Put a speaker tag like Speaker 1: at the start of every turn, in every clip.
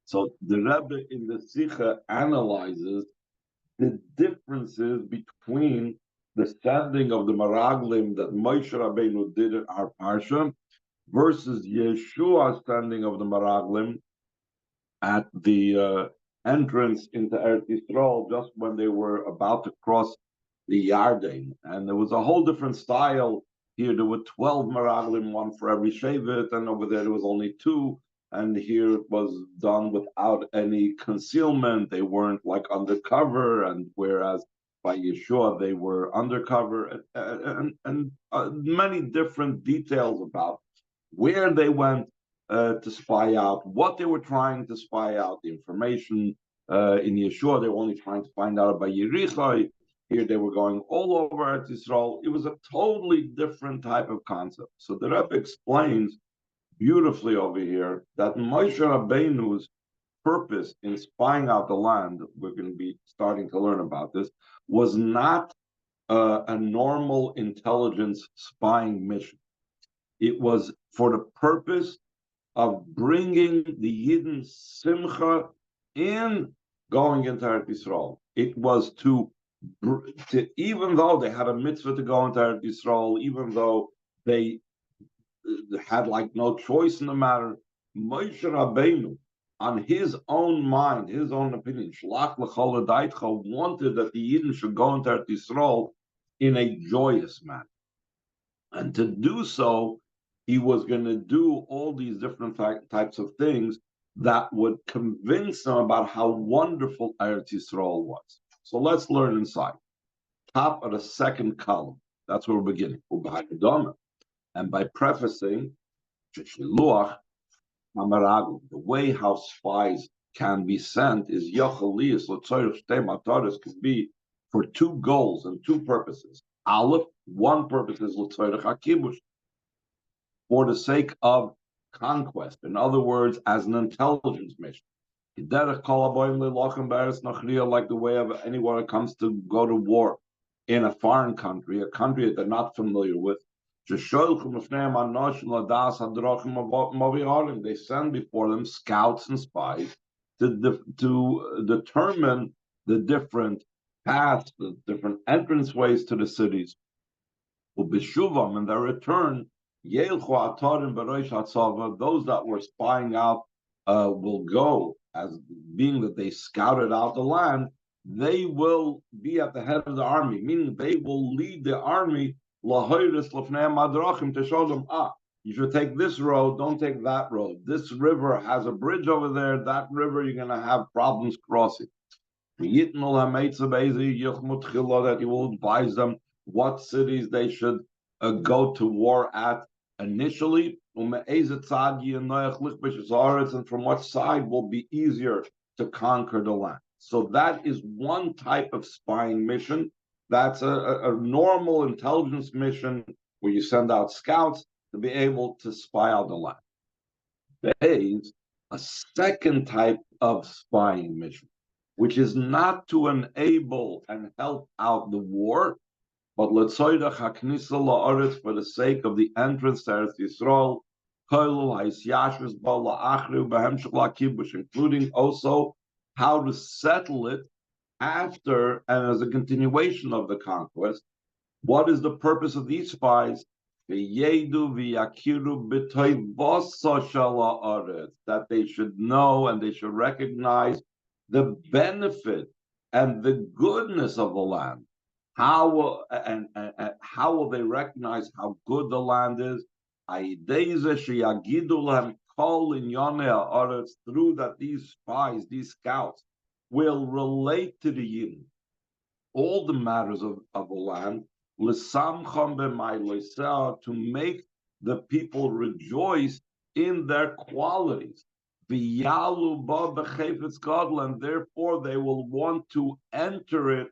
Speaker 1: So the Rebbe in the Sicha analyzes the differences between the standing of the Maraglim that Moshe Rabbeinu did in our Parsha versus Yeshua's standing of the Maraglim at the entrance into Eretz Yisrael just when they were about to cross the Yarden. And there was a whole different style. Here there were 12 Maraglim, one for every Shevet, and over there was only two. And here it was done without any concealment. They weren't like undercover, and whereas by Yeshua they were undercover, and many different details about where they went to spy out, what they were trying to spy out, the information. In Yeshua, they were only trying to find out about Yerichai. Here they were going all over Eretz Yisrael. It was a totally different type of concept. So the Rebbe explains beautifully over here that Moshe Rabbeinu's purpose in spying out the land, we're going to be starting to learn about this, was not a normal intelligence spying mission. It was for the purpose of bringing the Yidden Simcha in going into Eretz Yisrael. It was to, even though they had a mitzvah to go into Eretz Yisrael, even though they had like no choice in the matter, Moshe Rabbeinu, on his own mind, his own opinion, Shelach l'chol hadaitcha, wanted that the Yidden should go into Eretz Yisrael in a joyous manner. And to do so, he was going to do all these different types of things that would convince them about how wonderful Eretz Yisrael was. So let's learn inside. Top of the second column. That's where we're beginning. And by prefacing, the way how spies can be sent is could be for two goals and two purposes. Aleph, one purpose is for the sake of conquest. In other words, as an intelligence mission. Like the way of anyone that comes to go to war in a foreign country, a country that they're not familiar with. They send before them scouts and spies to determine the different paths, the different entrance ways to the cities. In their return, those that were spying out will go, as being that they scouted out the land, they will be at the head of the army, meaning they will lead the army to show them, you should take this road, don't take that road. This river has a bridge over there, that river you're going to have problems crossing. That he will advise them what cities they should go to war at initially, and from what side will be easier to conquer the land. So that is one type of spying mission. That's a normal intelligence mission where you send out scouts to be able to spy out the land. There is a second type of spying mission, which is not to enable and help out the war, but for the sake of the entrance to Eretz Yisrael, including also how to settle it after and as a continuation of the conquest. What is the purpose of these spies? That they should know and they should recognize the benefit and the goodness of the land. How will they recognize how good the land is? Through that these spies, these scouts, will relate to the Yidden all the matters of the land, to make the people rejoice in their qualities. And therefore they will want to enter it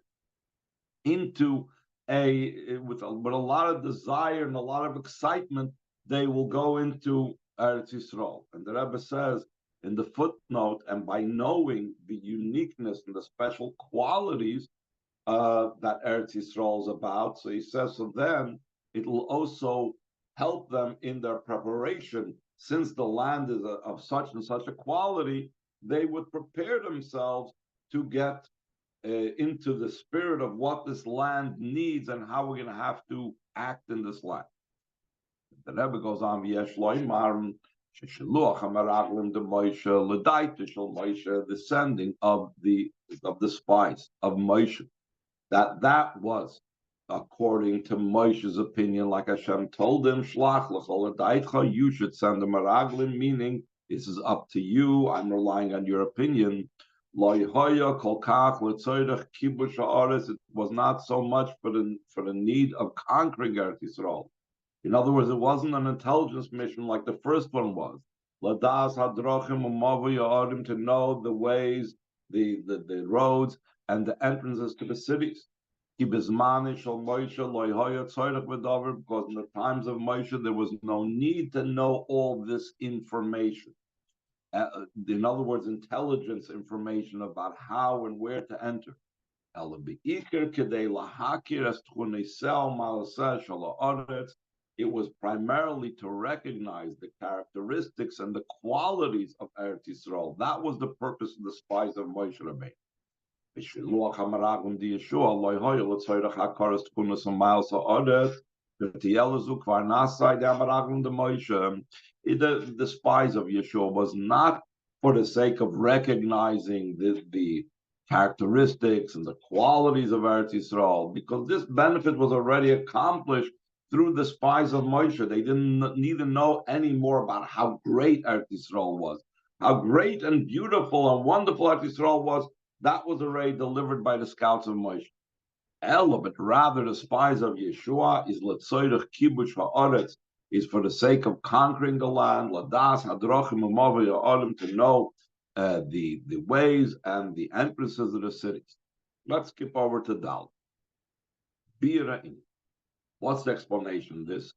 Speaker 1: into with a lot of desire and a lot of excitement. They will go into Eretz Yisrael. And the Rebbe says in the footnote, and by knowing the uniqueness and the special qualities that Eretz Yisrael is about, so he says, so then it will also help them in their preparation, since the land is of such and such a quality, they would prepare themselves to get into the spirit of what this land needs and how we're going to have to act in this land. The Rebbe goes on, the sending of the spies of Moshe, that was according to Moshe's opinion, like Hashem told him, Shelach l'chol adaitcha, you should send the meraglim, meaning this is up to you, I'm relying on your opinion. It was not so much for the need of conquering Eretz Yisrael. In other words, it wasn't an intelligence mission like the first one was. Ladas hadrochim u'mavu to know the ways, the roads, and the entrances to the cities. Because in the times of Moshe, there was no need to know all this information. In other words, intelligence information about how and where to enter. It was primarily to recognize the characteristics and the qualities of Eretz Yisrael. That was the purpose of the spies of Moshe Rabbeinu. The spies of Yeshua was not for the sake of recognizing the characteristics and the qualities of Eretz Yisrael, because this benefit was already accomplished through the spies of Moshe. They didn't need to know any more about how great Eretz Yisrael was, how great and beautiful and wonderful Eretz Yisrael was. That was already delivered by the scouts of Moshe. But rather the spies of Yeshua is letzoyrech kibush ha'aretz, is for the sake of conquering the land, ladas hadrochim u'mavu ya'olim, to know the ways and the entrances of the cities. Let's skip over to Dal. Bira'in. What's the explanation of this?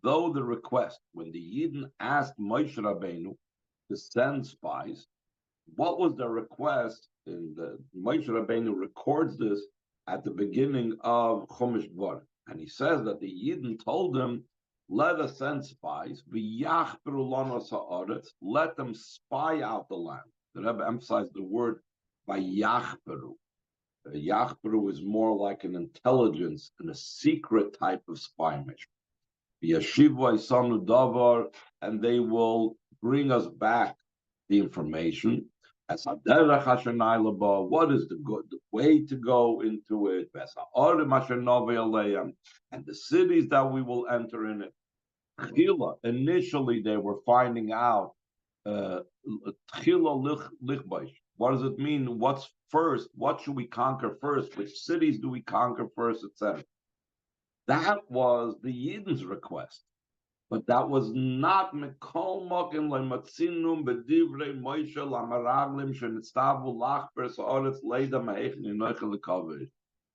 Speaker 1: Though the request, when the Yidden asked Moshe Rabbeinu to send spies, what was the request? And Moshe Rabbeinu records this at the beginning of Chumash Dvar, and he says that the Yidden told him, "Let us send spies. Let them spy out the land." The Rebbe emphasized the word "vayachperu." Yachperu is more like an intelligence and a secret type of spy mission. And they will bring us back the information. What is the way to go into it? And the cities that we will enter in it. Initially, they were finding out. What does it mean? What's first? What should we conquer first? Which cities do we conquer first, etc.? That was the Yidden's request. But that was not Mikol Mokim Lematzinum Bedivrei Moshe Lamaraglim Shenitztavu Lachber Sa'oretz Leida Ma'echn Yinochel Lekavish.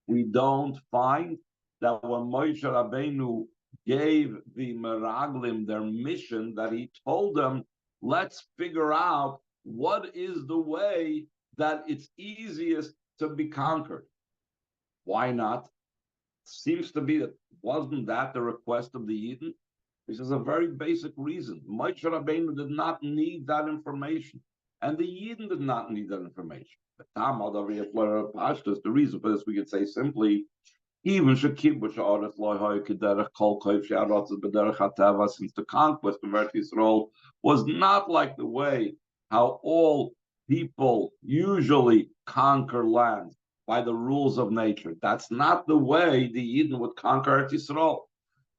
Speaker 1: We don't find that when Moshe Rabbeinu gave the Meraglim their mission, that he told them, let's figure out what is the way that it's easiest to be conquered. Why not? Seems to be that wasn't that the request of the Yidden? This is a very basic reason. Moshe Rabbeinu did not need that information, and the Yidden did not need that information. The reason for this, we could say simply, even since the conquest of Eretz Yisrael was not like the way how all people usually conquer lands by the rules of nature. That's not the way the Yidden would conquer Eretz Yisrael.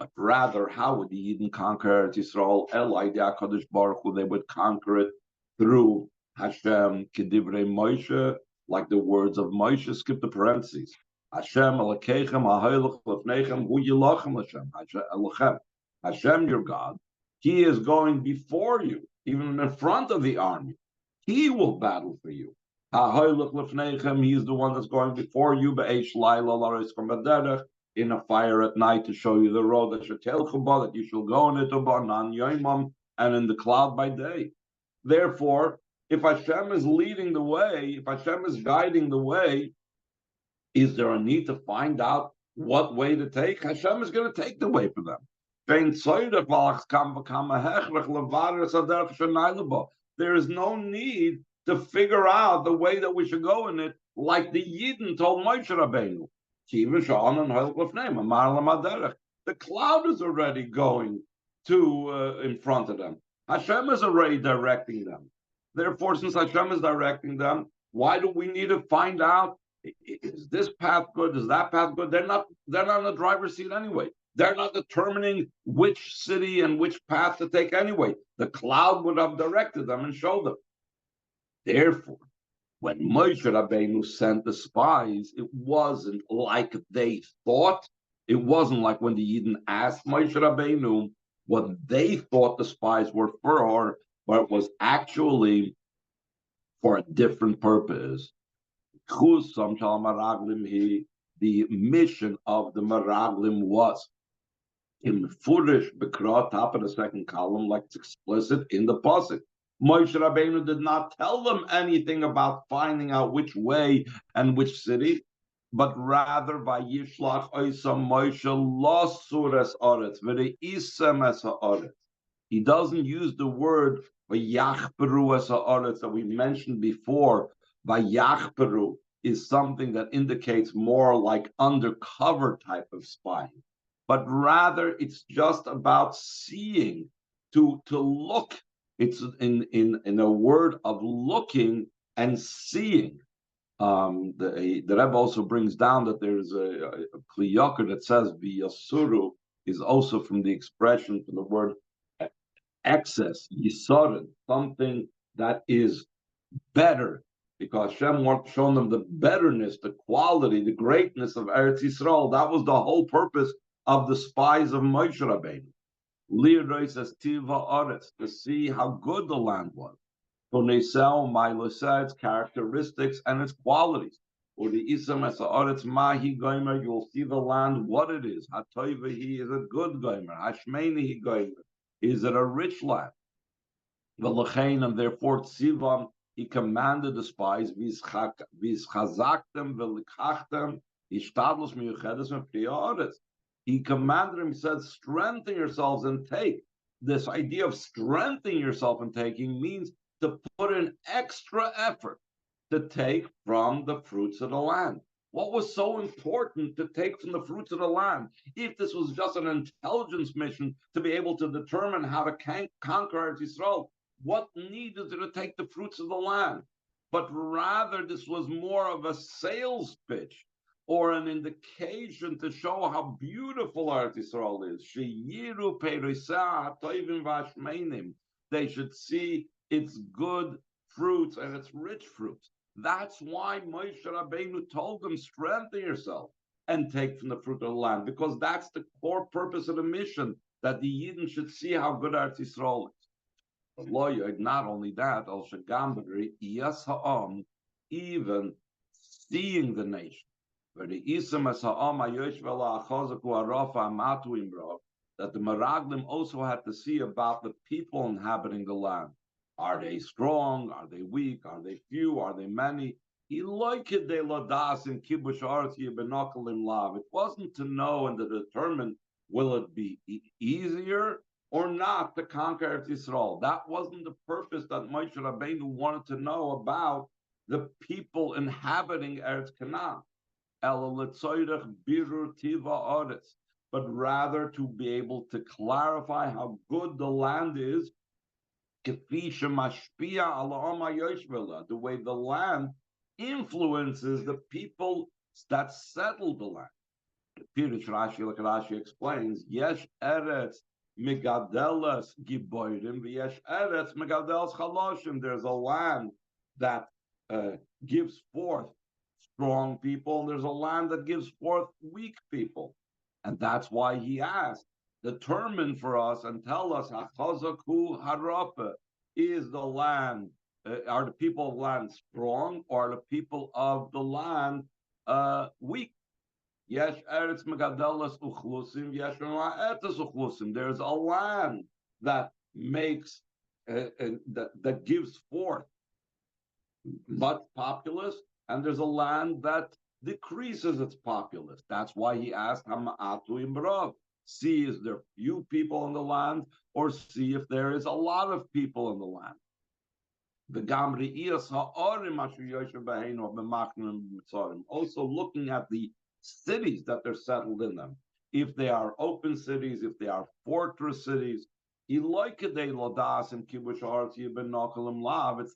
Speaker 1: But rather, how would the Yidden conquer Eretz Yisrael? HaKadosh Baruch Hu, they would conquer it through Hashem, Kedivrei Moshe, like the words of Moshe, skip the parentheses. Hashem, Elokeichem, HaHoilech Lefneichem, Hu Yilochem Hashem, Elochem. Hashem, your God, He is going before you, even in front of the army. He will battle for you. HaHoilech Lefneichem, He is the one that's going before you, Be'esh Laila Laris Derech, in a fire at night to show you the road that you shall go in it, and in the cloud by day. Therefore, if Hashem is leading the way, if Hashem is guiding the way, is there a need to find out what way to take. Hashem is going to take the way for them. There is no need to figure out the way that we should go in it, like the Yidden told Moshe Rabbeinu. The cloud is already going to in front of them. Hashem is already directing them. Therefore, since Hashem is directing them, why do we need to find out, is this path good? Is that path good? They're not in the driver's seat anyway. They're not determining which city and which path to take anyway. The cloud would have directed them and showed them. Therefore, when Moshe Rabbeinu sent the spies, it wasn't like they thought. It wasn't like when the Yidden asked Moshe Rabbeinu what they thought the spies were for, but it was actually for a different purpose. The mission of the Meraglim was in Furish Bekra, top of the second column, like it's explicit in the pasuk. Moshe Rabbeinu did not tell them anything about finding out which way and which city, but rather by Yishlach Oisam Moshe Losures Oretz, V'reisem es ha'oretz. He doesn't use the word V'yachperu es ha'oretz that we mentioned before. V'yachperu is something that indicates more like undercover type of spying, but rather it's just about seeing, to look. It's in a word of looking and seeing. The Rebbe also brings down that there's a Kli Yakar that says v'yasuru is also from the expression, from the word excess, yisarin, something that is better, because Hashem wanted to show them the betterness, the quality, the greatness of Eretz Yisrael. That was the whole purpose of the spies of Moshe Rabbeinu. Lirois as tiva oretz, to see how good the land was. Tonesel, Milosa, its characteristics and its qualities. Or the Isam as oretz mahi goimer, you'll see the land, what it is. Hatoivahi is a good goimer. Hashmeni goimer, is it a rich land? V'lechein, and therefore Tzivam, he commanded the spies, v'izchazaktem v'likachtem, ishtadlos miyuchedes mefriya oretz. He commanded him, he said, strengthen yourselves and take. This idea of strengthening yourself and taking means to put in extra effort to take from the fruits of the land. What was so important to take from the fruits of the land? If this was just an intelligence mission to be able to determine how to conquer Israel, what need is there to take the fruits of the land? But rather, this was more of a sales pitch, or an indication to show how beautiful Eretz Yisrael is. They should see its good fruits and its rich fruits. That's why Moshe Rabbeinu told them, strengthen yourself and take from the fruit of the land, because that's the core purpose of the mission, that the Yidden should see how good Eretz Yisrael is. Not only that, even seeing the nation. That the Meraglim also had to see about the people inhabiting the land. Are they strong? Are they weak? Are they few? Are they many? It wasn't to know and to determine, will it be easier or not to conquer Eretz Yisrael. That wasn't the purpose that Moshe Rabbeinu wanted to know about the people inhabiting Eretz Canaan. But rather to be able to clarify how good the land is, the way the land influences the people that settle the land. Rashi explains, Yesh Eretz Megadelas Giboirim, Yesh Eretz Megadelas Chaloshim. There's a land that gives forth strong people, and there's a land that gives forth weak people. And that's why he asked, determine for us and tell us, Hachazaku Harafa, is the land, are the people of the land strong, or are the people of the land weak? Yesh Eretz Megadelas Uchlusim, Yesh Eretz Uchlusim. There's a land that makes, that gives forth much populace, and there's a land that decreases its populace. That's why he asked, Hama'atu imbrav. See, is there few people in the land, or see if there is a lot of people in the land. Also looking at the cities that they're settled in them. If they are open cities, if they are fortress cities, it's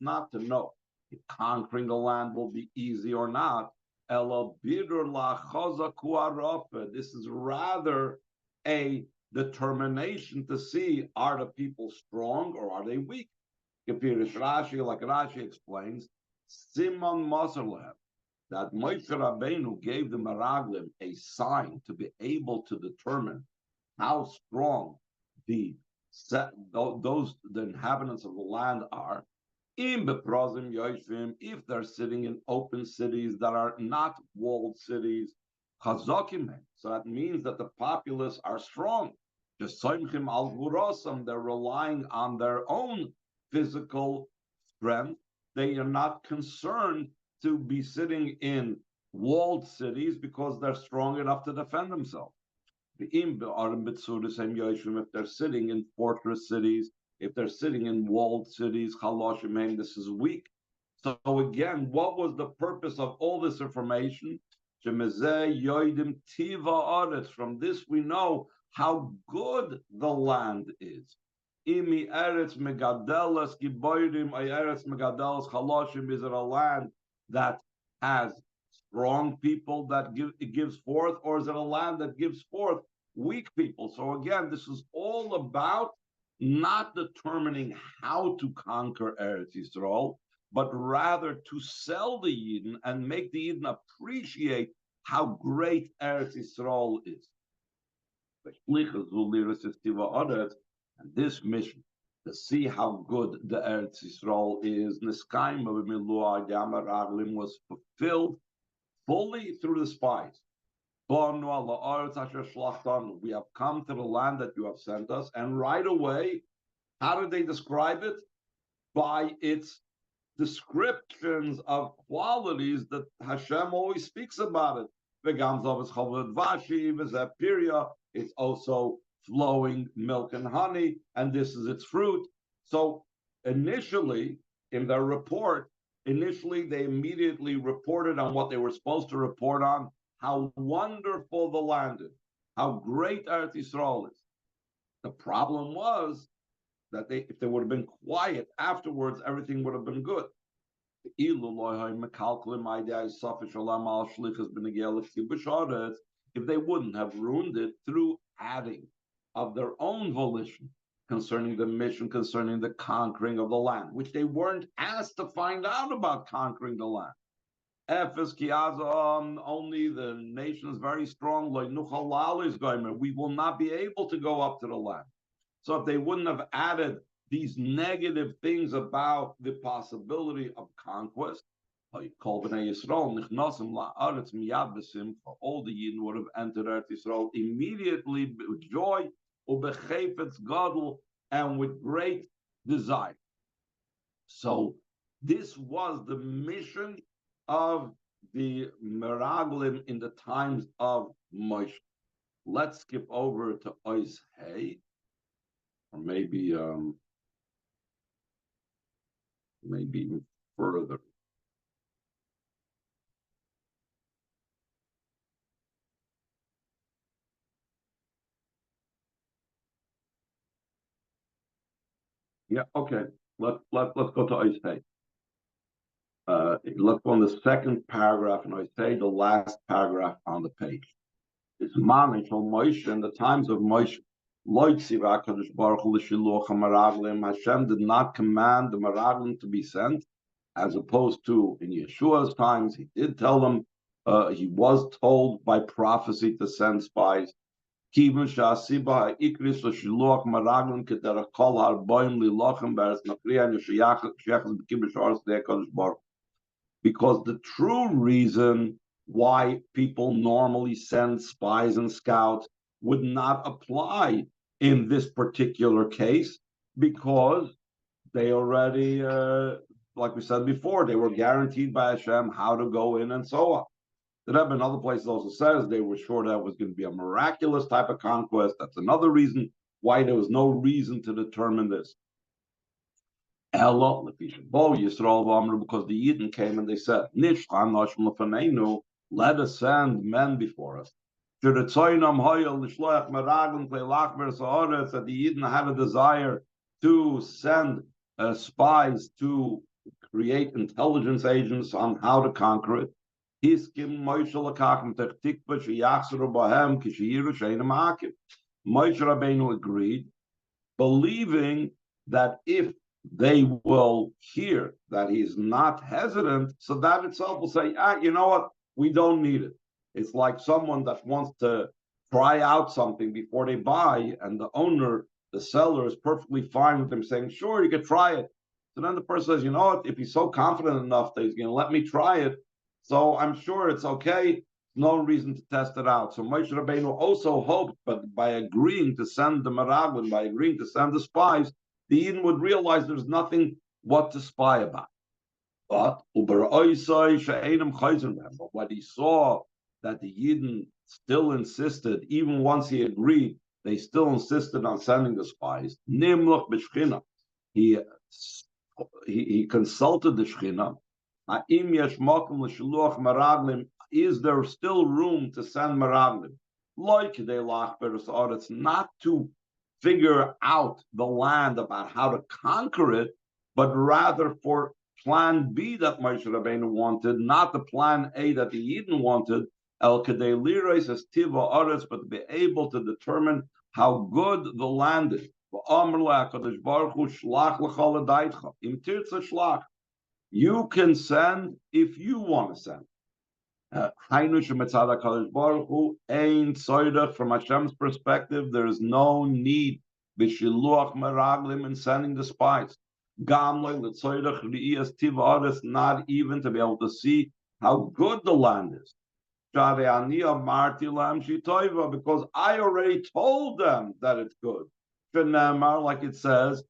Speaker 1: not to know if conquering the land will be easy or not. This is rather a determination to see, are the people strong or are they weak? Rashi, like Rashi explains, Simon Maserlev, that Moshe Rabbeinu gave the Meraglim a sign to be able to determine how strong the inhabitants of the land are. If they're sitting in open cities that are not walled cities, so that means that the populace are strong. They're relying on their own physical strength. They are not concerned to be sitting in walled cities because they're strong enough to defend themselves. If they're sitting in fortress cities, if they're sitting in walled cities, this is weak. So again, what was the purpose of all this information? From this we know how good the land is. Is it a land that has strong people that gives forth, or is it a land that gives forth weak people? So again, this is all about not determining how to conquer Eretz Yisrael, but rather to sell the Yidden and make the Yidden appreciate how great Eretz Yisrael is. And this mission, to see how good the Eretz Yisrael is, was fulfilled fully through the spies. We have come to the land that you have sent us, and right away, how did they describe it? By its descriptions of qualities that Hashem always speaks about it. It's also flowing milk and honey, and this is its fruit. So initially, in their report, they immediately reported on what they were supposed to report on, how wonderful the land is, how great Eretz Yisrael is. The problem was that if they would have been quiet afterwards, everything would have been good. If they wouldn't have ruined it through adding of their own volition concerning the mission, concerning the conquering of the land, which they weren't asked to find out about conquering the land. Only the nation is very strong. We will not be able to go up to the land. So if they wouldn't have added these negative things about the possibility of conquest, all the Yidden would have entered Eretz Yisrael immediately with joy, and with great desire. So this was the mission of the Meraglim in the times of Moshe. Let's skip over to Ois Hey, or maybe even further. Yeah, okay. Let's go to Ois Hey. Let's go on the second paragraph, and I say the last paragraph on the page. It's managed on Moshe in the times of Moshe. Hashem did not command the Meraglim to be sent, as opposed to in Yeshua's times. He did tell them, he was told by prophecy to send spies. Because the true reason why people normally send spies and scouts would not apply in this particular case, because they already, like we said before, they were guaranteed by Hashem how to go in and so on. The Rebbe in other places also says they were sure that was going to be a miraculous type of conquest. That's another reason why there was no reason to determine this. Ella, Yisrael, because the Yidden came and they said, let us send men before us. That the Yidden had a desire to send spies to create intelligence agents on how to conquer it. Moshe Rabbeinu agreed, believing that if they will hear that he's not hesitant, so that itself will say, you know what, we don't need it. It's like someone that wants to try out something before they buy, and the owner, the seller, is perfectly fine with them saying, sure, you can try it. So then the person says, you know what, if he's so confident enough that he's going to let me try it, so I'm sure it's okay. No reason to test it out. So Moshe Rabbeinu also hoped, but by agreeing to send the Meraglim, by agreeing to send the spies, the Yidden would realize there's nothing what to spy about. But when he saw that the Yidden still insisted, even once he agreed, they still insisted on sending the spies. He consulted the Shechina. Is there still room to send Meraglim? It's not to figure out the land about how to conquer it, but rather for plan B that Moshe Rabbeinu wanted, not the plan A that the Yidden wanted, but to be able to determine how good the land is. You can send if you want to send. From Hashem's perspective, there is no need in sending the spies. Not even to be able to see how good the land is. Because I already told them that it's good. Like it says,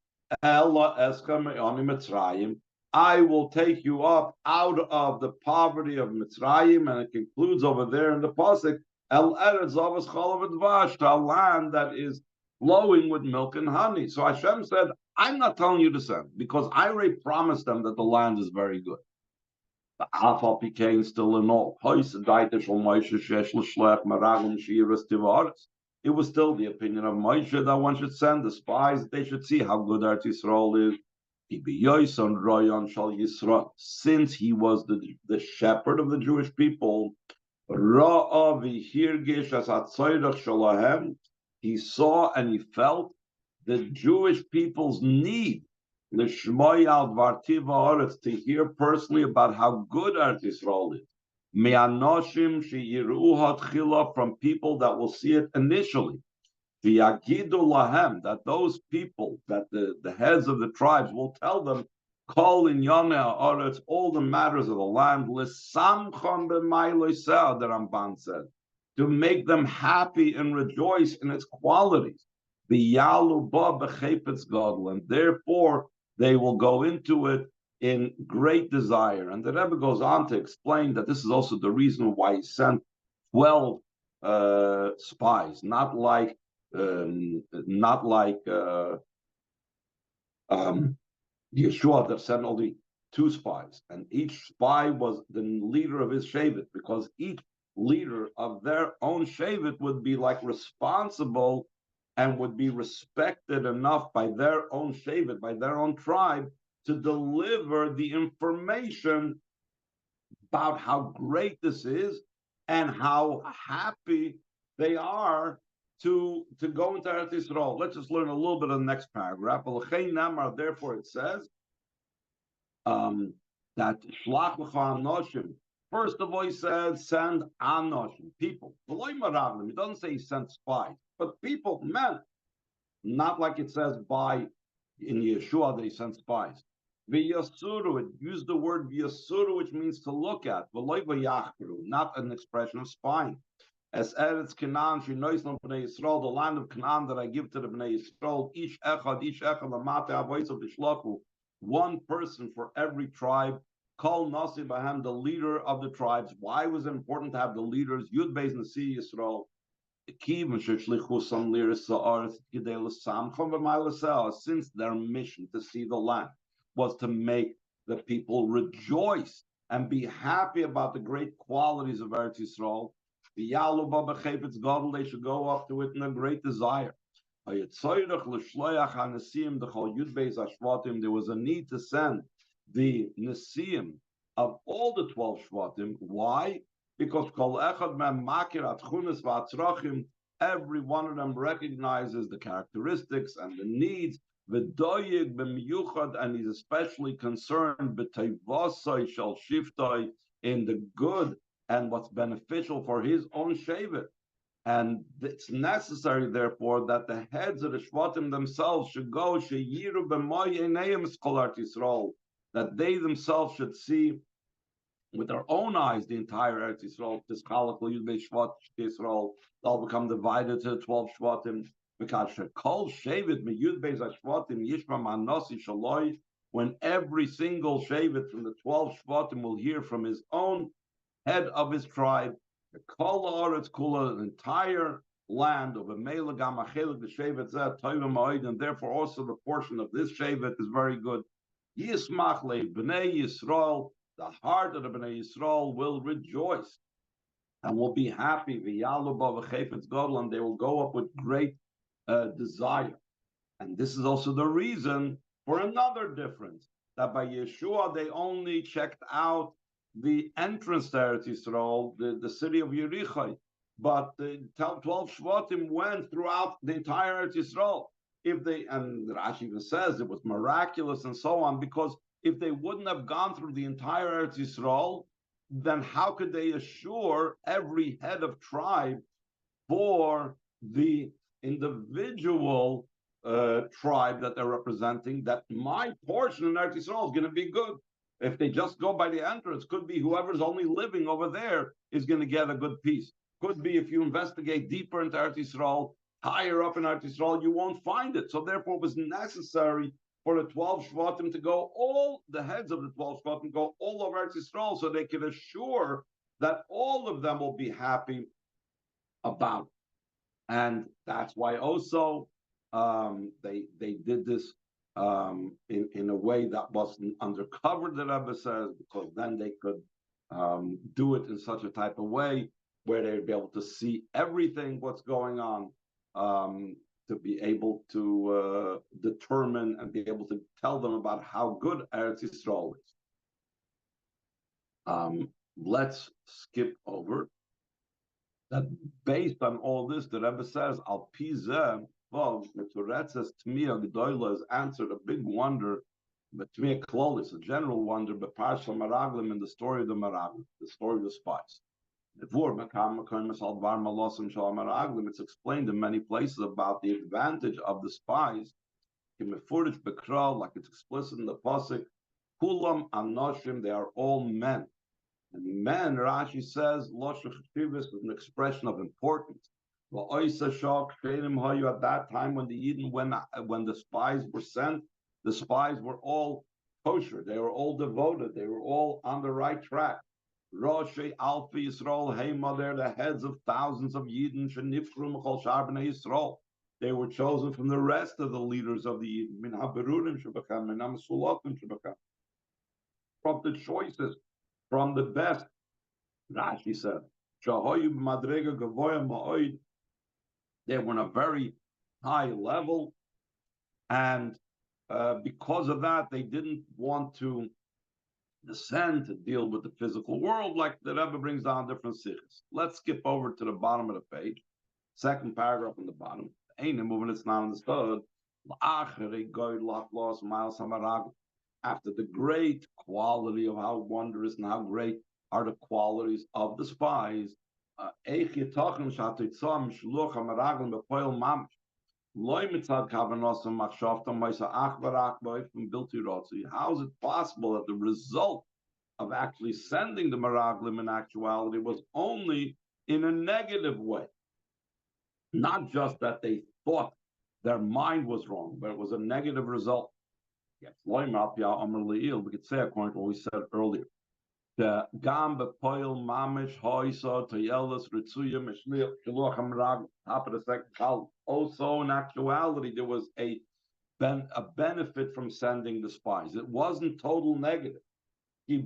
Speaker 1: I will take you up out of the poverty of Mitzrayim, and it concludes over there in the pasuk, El Eretz Zavas Chalav Dvash, a land that is flowing with milk and honey. So Hashem said, I'm not telling you to send, because I already promised them that the land is very good. The Afal became still in all. It was still the opinion of Moshe that one should send the spies, they should see how good Eretz Yisrael is. Since he was the shepherd of the Jewish people, he saw and he felt the Jewish people's need to hear personally about how good Eretz Yisrael is. From people that will see it initially. That those people, that the heads of the tribes will tell them, all the matters of the land, the Ramban said, to make them happy and rejoice in its qualities. And therefore they will go into it in great desire. And the Rebbe goes on to explain that this is also the reason why he sent 12 spies, not like Yeshua that sent only 2 spies, and each spy was the leader of his shevet, because each leader of their own shevet would be like responsible and would be respected enough by their own shevet, by their own tribe, to deliver the information about how great this is and how happy they are to go into Eretz Yisrael. Let's just learn a little bit of the next paragraph. Therefore, it says that Shlach L'cha Anoshim. First of all, he said, send Anoshim, people. He doesn't say he sent spies, but people, men. Not like it says by in Yeshua that he sent spies. V'yasuru, it used the word v'yasuru, which means to look at. Not an expression of spying. As Eretz Canaan, Shinoislam Bnei Yisrael, the land of Canaan that I give to the Bnei Yisrael, each echad, Lamate Avois of the Shlachu, one person for every tribe. Kol Nasi Bahem, the leader of the tribes. Why was it important to have the leaders? Yud Beis Nasi Yisrael. Since their mission to see the land was to make the people rejoice and be happy about the great qualities of Eretz Yisrael, they should go up to it in a great desire. There was a need to send the Nesiim of all the 12 Shvatim. Why? Because every one of them recognizes the characteristics and the needs, and he's especially concerned in the good and what's beneficial for his own shevet. And it's necessary, therefore, that the heads of the Shvatim themselves should go, that they themselves should see with their own eyes the entire Eretz Yisrael. This Chalak Yud Beis Shvat Yisrael, they'll become divided to the 12 Shvatim. When every single Shevet from the 12 Shvatim will hear from his own head of his tribe, the Kol Haaretz Kula, the entire land of a Mela Gamachelik, the Shevet Zeh Toivim Ma'id, and therefore also the portion of this Shevet is very good. Yismach Le Bnei Yisrael, the heart of the Bnei Yisrael will rejoice and will be happy. And they will go up with great desire. And this is also the reason for another difference, that by Yeshua they only checked out the entrance to Eretz Yisrael, the city of Yerichai, but the 12 Shvatim went throughout the entire Eretz Yisrael. If they, and Rashi even says it was miraculous and so on, because if they wouldn't have gone through the entire Eretz Yisrael, then how could they assure every head of tribe for the individual tribe that they're representing that my portion in Eretz Yisrael is going to be good? If they just go by the entrance, could be whoever's only living over there is going to get a good piece. Could be if you investigate deeper into Eretz Yisrael, higher up in Eretz Yisrael, you won't find it. So therefore it was necessary for the 12 Shvatim to go, all the heads of the 12 Shvatim go all over Eretz Yisrael, so they can assure that all of them will be happy about it. And that's why also they did this in a way that wasn't undercover, the Rebbe says, because then they could do it in such a type of way where they'd be able to see everything, what's going on, to be able to determine and be able to tell them about how good Eretz Yisrael is. Let's skip over that. Based on all this, the Rebbe says, Al Pizeh, well, Mituretzes Tmiya G'doila has answered a big wonder, but Tmiya Klolis, a general wonder, but Parshas Meraglim, in the story of the Meraglim, the story of the spies. It's explained in many places about the advantage of the spies. Like it's explicit in the pasuk, Kulam Anoshim, they are all men. And men, Rashi says, is an expression of importance. At that time when the Yidden, when the spies were sent, the spies were all kosher, they were all devoted, they were all on the right track. Roshei Alfi Yisrael, Hema, they're the heads of thousands of Yidden, Shenifru Mechol Shar B'nei Yisrael. They were chosen from the rest of the leaders of the Yidden, Min HaBerurim Shebakam, Min HaMesulatim Shebakam, from the choices, from the best. Rashi said, Shahoyu B'madrega Gavoya Ma'oid, they were on a very high level, and because of that, they didn't want to descend to deal with the physical world, like the Rebbe brings down different sichas. Let's skip over to the bottom of the page, second paragraph on the bottom. Ain't moving, it's not understood. After the great quality of how wondrous and how great are the qualities of the spies, you how is it possible that the result of actually sending the Meraglim in actuality was only in a negative way? Not just that they thought their mind was wrong, but it was a negative result. Yes, we could say according to what we said earlier. The Gam Bepoil Mamish Hoisa Toyelis Ritsuya Mishliach Shiluach Hamrag, top of the second column. Also, in actuality, there was a benefit from sending the spies. It wasn't total negative. When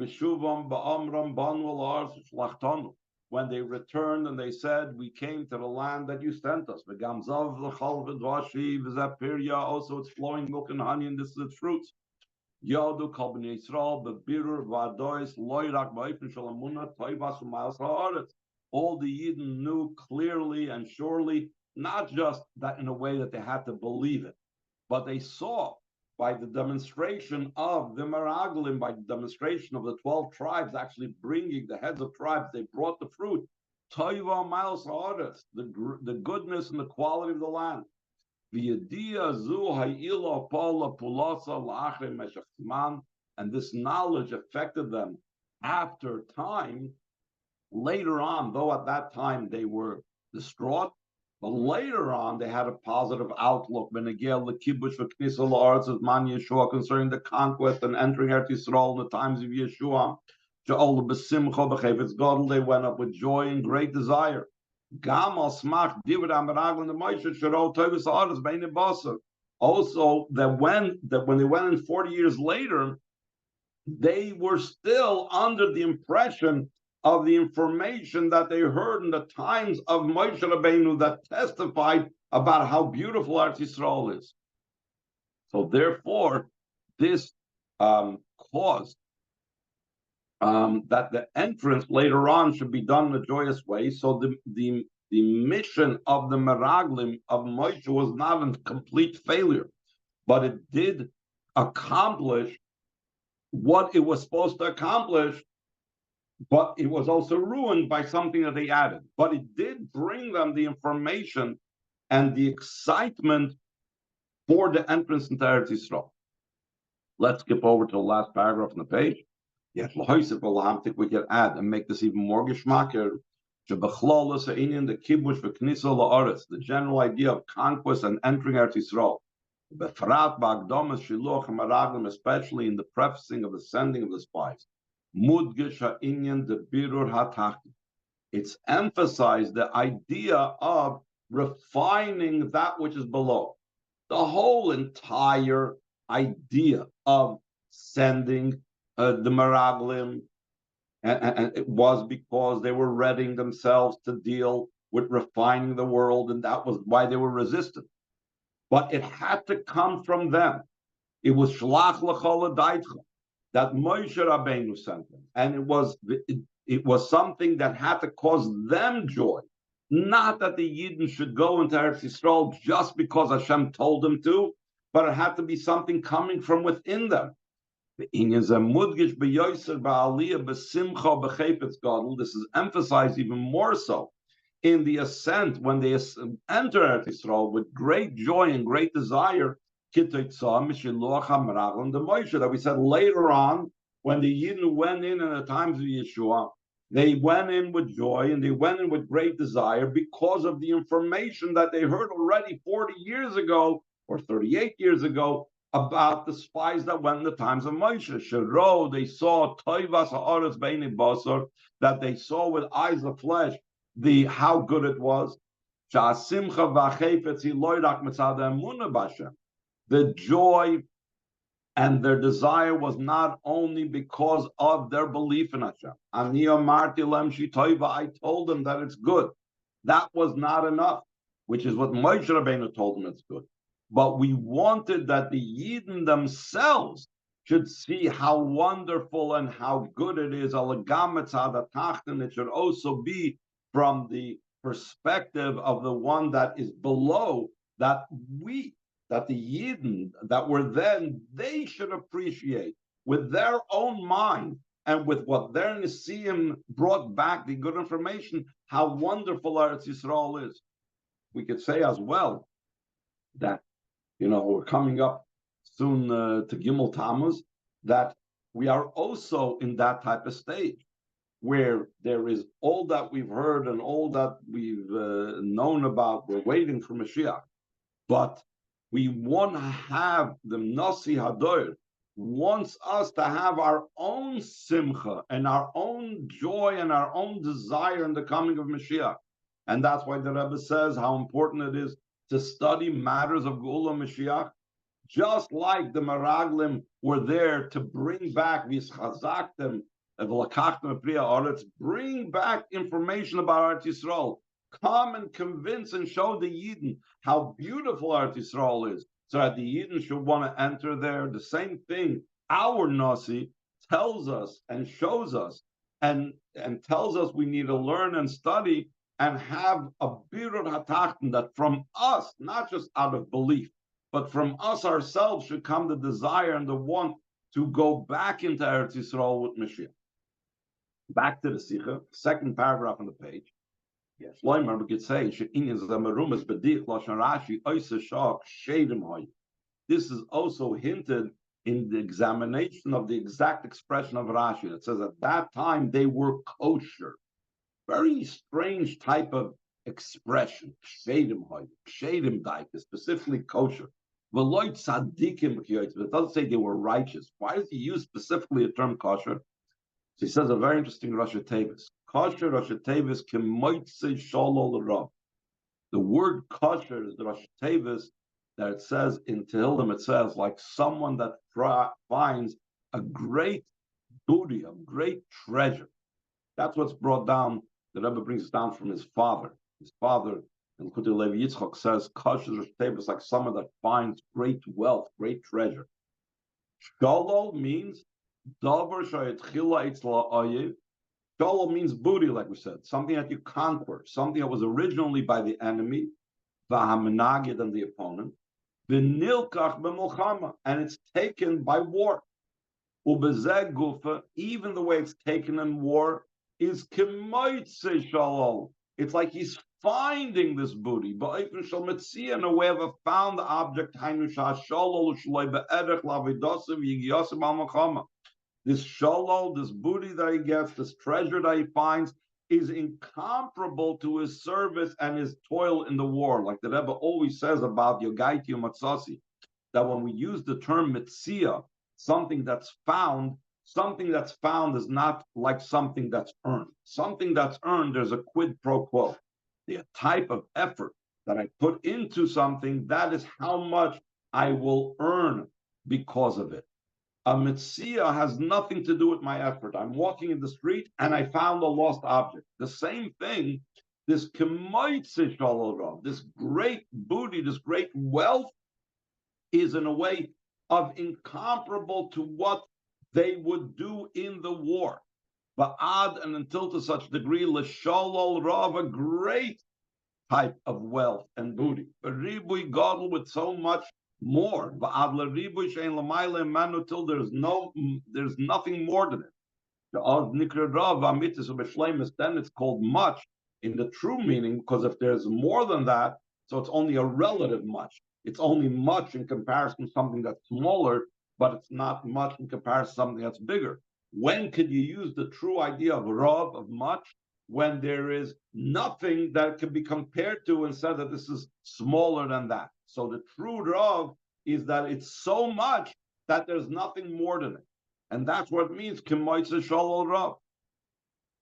Speaker 1: they returned and they said, "We came to the land that you sent us." Also, it's flowing milk and honey, and this is its fruits. Yadu kol b'nei Yisrael bebirur v'adois loyrak ba'ifin shalamuna toivas u'mayas ha'aretz. All the Yidden knew clearly and surely, not just that in a way that they had to believe it, but they saw by the demonstration of the Meraglim, by the demonstration of the 12 tribes actually bringing the heads of tribes, they brought the fruit. Toiva miles ha'aretz, the goodness and the quality of the land. And this knowledge affected them after time, later on, though at that time they were distraught, but later on they had a positive outlook concerning the conquest and entering Eretz Yisrael in the times of Yeshua. They went up with joy and great desire. Also, that when they went in 40 years later, they were still under the impression of the information that they heard in the times of Moshe Rabbeinu that testified about how beautiful Eretz Yisrael is. So therefore, this caused that the entrance later on should be done in a joyous way. So the mission of the Meraglim of Moshe was not a complete failure, but it did accomplish what it was supposed to accomplish, but it was also ruined by something that they added. But it did bring them the information and the excitement for the entrance into Eretz Yisrael. Let's skip over to the last paragraph on the page. Yes, we can add and make this even more geschmacker. The general idea of conquest and entering Eretz Yisrael, especially in the prefacing of the sending of the spies. It's emphasized the idea of refining that which is below. The whole entire idea of sending the Meraglim, and it was because they were readying themselves to deal with refining the world, and that was why they were resistant. But it had to come from them. It was Shelach l'chol ha'daitcha that Moshe Rabbeinu sent them, and it was something that had to cause them joy. Not that the Yidden should go into Eretz Yisrael just because Hashem told them to, but it had to be something coming from within them. This is emphasized even more so in the ascent when they enter Eretz Yisrael with great joy and great desire. That we said later on, when the Yidden went in the times of Yeshua, they went in with joy and they went in with great desire because of the information that they heard already 40 years ago or 38 years ago about the spies that went in the times of Moshe. Shiro, they saw Toivas Ha'aretz B'nei Basar, that they saw with eyes of flesh how good it was. Simcha v'achefetz hiloyrak mitzad emunah b'Hashem. The joy and their desire was not only because of their belief in Hashem. Ani amarti lem shitoiva, I told them that it's good. That was not enough, which is what Moshe Rabbeinu told them it's good. But we wanted that the Yidden themselves should see how wonderful and how good it is. It should also be from the perspective of the one that is below, that the Yidden that were then, they should appreciate with their own mind and with what their Nisim brought back, the good information, how wonderful Eretz Yisrael is. We could say as well that, we're coming up soon to Gimel Tammuz, that we are also in that type of stage where there is all that we've heard and all that we've known about. We're waiting for Mashiach. But We want to have the Nasi Hador wants us to have our own Simcha and our own joy and our own desire in the coming of Mashiach. And that's why the Rebbe says how important it is to study matters of Geula Mashiach, just like the Meraglim were there to bring back V'yischazaktem, bring back information about Eretz Yisrael. Come and convince and show the Yidden how beautiful Eretz Yisrael is, so that the Yidden should want to enter there. The same thing our Nasi tells us and shows us and tells us we need to learn and study and have a birur hatachten that from us, not just out of belief, but from us ourselves should come the desire and the want to go back into Eretz Yisrael with Mashiach. Back to the Sicha, second paragraph on the page. Yes, Loimer could say, this is also hinted in the examination of the exact expression of Rashi. It says at that time they were kosher. Very strange type of expression. Shedim daik is specifically kosher. But it doesn't say they were righteous. Why does he use specifically the term kosher? So he says a very interesting Rosh Tevis. Kosher Rosh Tevis kemoitze shalol rav. The word kosher is the Rosh Tevis that it says in Tehillim. It says like someone that finds a great booty, a great treasure. That's what's brought down. The Rebbe brings it down from his father. His father, in Kutil Levi Yitzchak, says kosher Rosh Tevis like someone that finds great wealth, great treasure. Shalol means davar shayitchila itzla ayev. Shalom means booty, like we said, something that you conquer, something that was originally by the enemy, v'hamanagid and the opponent, v'nilkach b'milchama, and it's taken by war. Ubezeg gufa, even the way it's taken in war, is kemoitze shalom. It's like he's finding this booty, ba'ifin shal metzia, in a way of a found object, hainu sha'shalol shloi be'erech lavidosim yigyosim al-milchama. This shalol, this booty that he gets, this treasure that he finds, is incomparable to his service and his toil in the war. Like the Rebbe always says about Yogaiti Matzasi, that when we use the term mitzia, something that's found is not like something that's earned. Something that's earned, there's a quid pro quo. The type of effort that I put into something, that is how much I will earn because of it. A mitzvah has nothing to do with my effort. I'm walking in the street and I found a lost object. The same thing, this kemoitze shalol rav, this great booty, this great wealth, is in a way of incomparable to what they would do in the war. But ad and until to such degree, l'shalol rav, a great type of wealth and booty. But ribui gadol with so much more, till there's nothing more than it. Then it's called much in the true meaning, because if there's more than that, so it's only a relative much. It's only much in comparison to something that's smaller, but it's not much in comparison to something that's bigger. When could you use the true idea of rav, of much, when there is nothing that can be compared to and said that this is smaller than that? So the true rav is that it's so much that there's nothing more than it. And that's what it means, kemoitze shalol rav.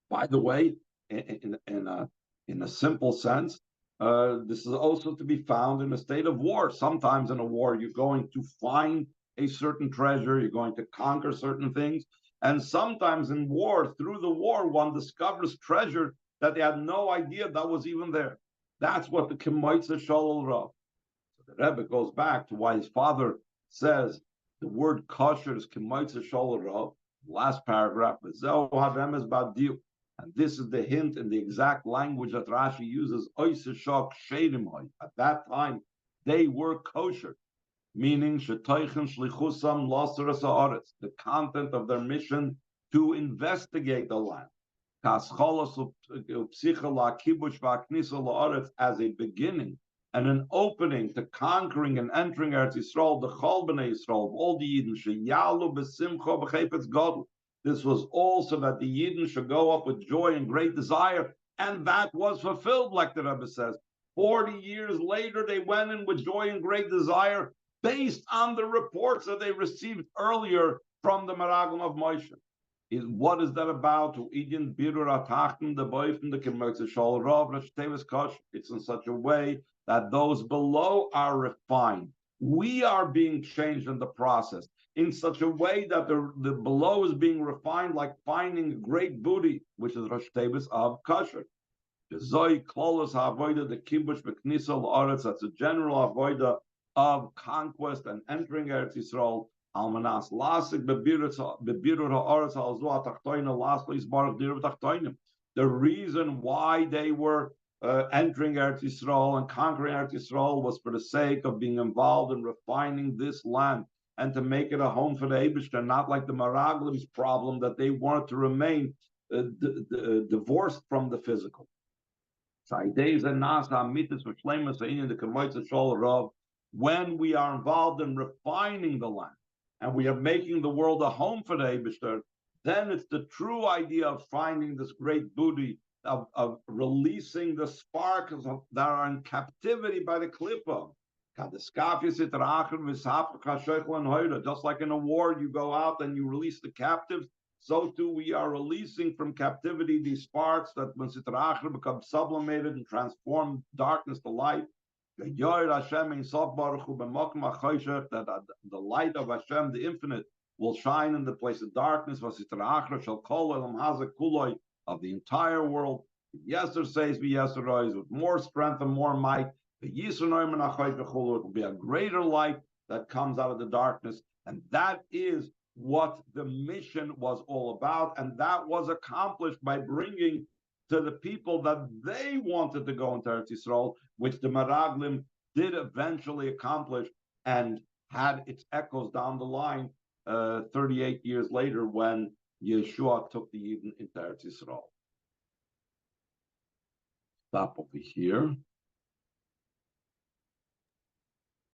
Speaker 1: By the way, in a simple sense, this is also to be found in a state of war. Sometimes in a war, you're going to find a certain treasure, you're going to conquer certain things. And sometimes in war, through the war, one discovers treasure that they had no idea that was even there. That's what the kemoitze shalol rav. So the Rebbe goes back to why his father says the word kosher is kemoitze shalol rav. Last paragraph, and this is the hint in the exact language that Rashi uses. At that time, they were kosher, meaning the content of their mission to investigate the land, as a beginning and an opening to conquering and entering Eretz Yisrael, the Chol B'nai Yisrael, all the Yidden, sheyalu b'simcha b'chepetz gadol. This was all so that the Yidden should go up with joy and great desire, and that was fulfilled, like the Rebbe says. 40 years later, they went in with joy and great desire based on the reports that they received earlier from the Meraglim of Moshe. What is that about? It's in such a way that those below are refined. We are being changed in the process in such a way that the below is being refined, like finding great booty, which is Rosh Tevis of Kasher. That's a general avoida of conquest and entering Eretz Yisrael. The reason why they were entering Eretz Yisrael and conquering Eretz Yisrael was for the sake of being involved in refining this land and to make it a home for the Eibishter, not like the Meraglim's problem that they wanted to remain divorced from the physical. When we are involved in refining the land and we are making the world a home for the Eibishter, then it's the true idea of finding this great booty, of releasing the sparks that are in captivity by the Klippa. Just like in a war, you go out and you release the captives, so too we are releasing from captivity these sparks that when Sitrachar becomes sublimated and transform darkness to light. That the light of Hashem, the infinite, will shine in the place of darkness. Of the entire world. Yester says with more strength and more might. It will be a greater light that comes out of the darkness. And that is what the mission was all about. And that was accomplished by bringing to the people that they wanted to go into Eretz Yisrael, which the Meraglim did eventually accomplish and had its echoes down the line 38 years later when Yeshua took the Yidden into Eretz Yisrael. Stop over here.